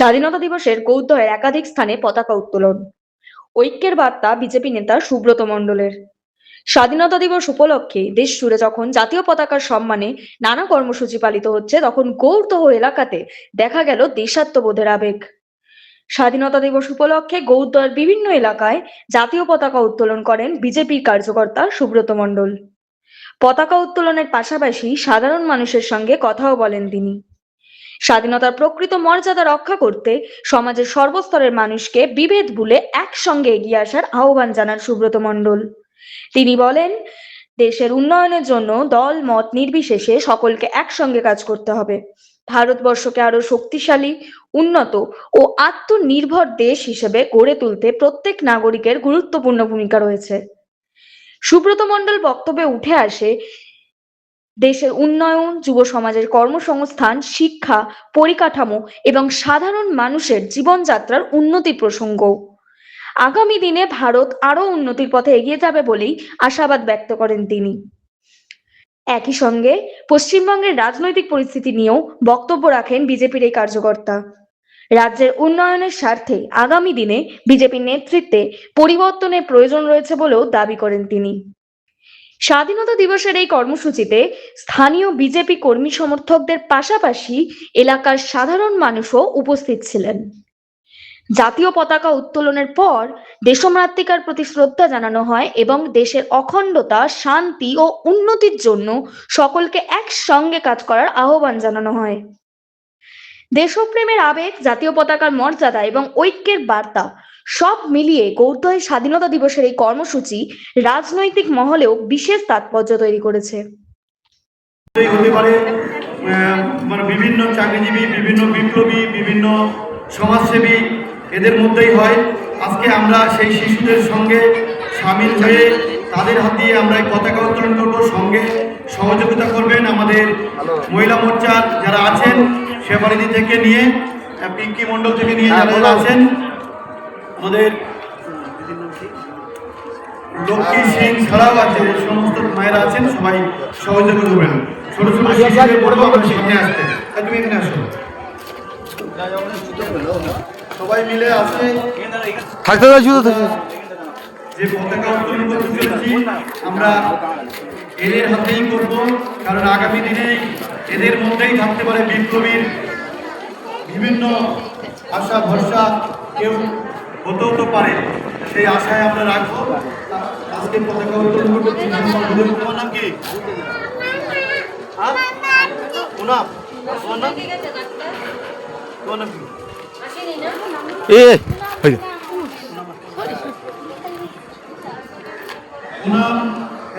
স্বাধীনতা দিবসের গৌরদয়ের একাধিক স্থানে পতাকা উত্তোলন। ঐক্যের বার্তা বিজেপি নেতা সুব্রত মণ্ডলের। স্বাধীনতা দিবস উপলক্ষে দেশ জুড়ে যখন জাতীয় পতাকার সম্মানে নানা কর্মসূচি পালিত হচ্ছে, তখন গৌরদহ এলাকাতে দেখা গেল দেশাত্মবোধের আবেগ। স্বাধীনতা দিবস উপলক্ষে গৌরদহের বিভিন্ন এলাকায় জাতীয় পতাকা উত্তোলন করেন বিজেপির কার্যকর্তা সুব্রত মণ্ডল। পতাকা উত্তোলনের পাশাপাশি সাধারণ মানুষের সঙ্গে কথাও বলেন তিনি। স্বাধীনতার প্রকৃত মর্যাদা রক্ষা করতে সমাজের সর্বস্তরের মানুষকে বিভেদ ভুলে একসঙ্গে এগিয়ে আসার আহ্বান জানান সুব্রত মণ্ডল। তিনি বলেন, দেশের উন্নয়নের জন্য দল মত নির্বিশেষে সকলকে একসঙ্গে কাজ করতে হবে। ভারতবর্ষকে আরো শক্তিশালী, উন্নত ও আত্মনির্ভর দেশ হিসেবে গড়ে তুলতে প্রত্যেক নাগরিকের গুরুত্বপূর্ণ ভূমিকা রয়েছে। সুব্রত মণ্ডল বক্তব্যে উঠে আসে দেশের উন্নয়ন, যুব সমাজের কর্মসংস্থান, শিক্ষা, পরিকাঠামো এবং সাধারণ মানুষের জীবনযাত্রার উন্নতি প্রসঙ্গ। আগামী দিনে ভারত আরো উন্নতির পথে এগিয়ে যাবে বলেই আশাবাদ ব্যক্ত করেন তিনি। একই সঙ্গে পশ্চিমবঙ্গের রাজনৈতিক পরিস্থিতি নিয়েও বক্তব্য রাখেন বিজেপির এই কার্যকর্তা। রাজ্যের উন্নয়নের স্বার্থে আগামী দিনে বিজেপির নেতৃত্বে পরিবর্তনের প্রয়োজন রয়েছে বলেও দাবি করেন তিনি। স্বাধীনতা দিবসের এই কর্মসূচিতে স্থানীয় বিজেপি কর্মী সমর্থকদের পাশাপাশি এলাকার সাধারণ মানুষও উপস্থিত ছিলেন। জাতীয় পতাকা উত্তোলনের পর দেশমাতৃকার প্রতি শ্রদ্ধা জানানো হয় এবং দেশের অখণ্ডতা, শান্তি ও উন্নতির জন্য সকলকে একসঙ্গে কাজ করার আহ্বান জানানো হয়। দেশপ্রেমের আবেগ, জাতীয় পতাকার মর্যাদা এবং ঐক্যের বার্তা সব মিলিয়ে গৌরদহের স্বাধীনতা দিবসের এই কর্মসূচি রাজনৈতিক মহলেও বিশেষ তাৎপর্য তৈরি করেছে। হতে পারে বিভিন্ন চাকরিজীবী, বিভিন্ন বিপ্লবী, বিভিন্ন সমাজসেবী, এদের মধ্যেই হয়। আজকে আমরা সেই শিশুদের সঙ্গে সামিল হয়ে তাদের হাত দিয়ে আমরা এই পতাকা উত্তোলন করব। সঙ্গে সহযোগিতা করবেন আমাদের মহিলা মোর্চার যারা আছেন, শেফালিদি থেকে নিয়ে পিঙ্কি মণ্ডল থেকে নিয়ে যারা আছেন, আমাদের লক্ষ্মী সিং ছাড়াও আছে, সমস্ত মায়েরা আছেন, সবাই সহযোগিতা করবেন। ছোট ছোট শিশুদের বলবো আমাদের সামনে আসতে। তুমি এখানে আসো, সবাই মিলে আসতে থাকতে যে পতাকা উত্তোলন করতে চলেছি আমরা এদের হাতেই করব, কারণ আগামী দিনে এদের মধ্যেই থাকতে পারে বিপ্লবীর বিভিন্ন আশা ভরসা, কেউ হতেও তো পারে, সেই আশায় আমরা রাখবো। আজকে পতাকা উত্তোলন করবো। তোমার নাম কি?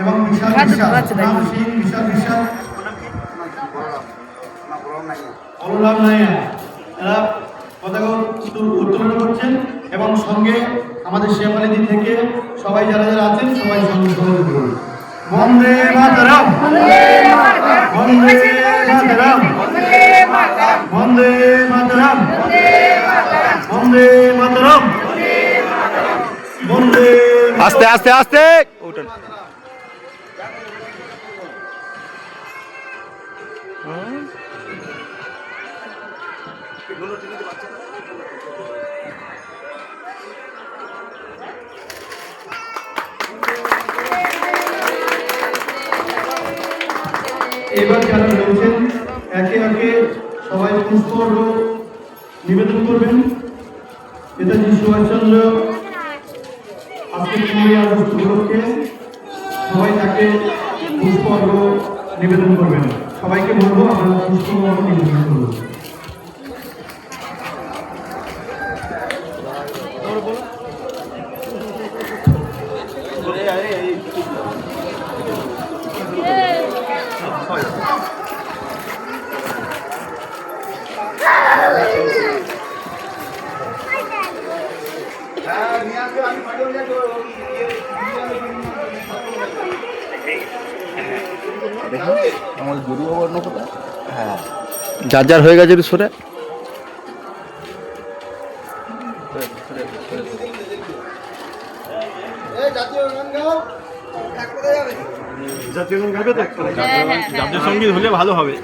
এবং বিশাল বিশ্বাস, নাম সিং, বিশাল বিশ্বাস, অলরাম নাইয়া, এরা পতাকা উত্তোলন করছেন এবং সঙ্গে আমাদের শেফালিদি থেকে সবাই যারা যারা আছেন সবাই সঙ্গে সহযোগিতা করুন। বন্দে মাতরম, বন্দে মাতরম, বন্দে মাতরম, বন্দে মাতরম, বন্দে। আস্তে আস্তে আস্তে ওঠেন। এবার যারা রয়েছেন একে একে সবাই পুষ্পর্ঘ্য নিবেদন করবেন। নেতাজি সুভাষচন্দ্র আজকে 15ই আগস্ট উপলক্ষে সবাই তাকে পুষ্পর্ঘ্য নিবেদন করবেন। সবাইকে বলবো আমরা পুষ্পর্ঘ্য নিবেদন করবো। আমার গুরু বর্ণ কোথায়? হ্যাঁ, যার যার হয়ে গেছে সরে। জাতীয় গান গাবে তো? জাতীয় সঙ্গীত হলে ভালো হবে।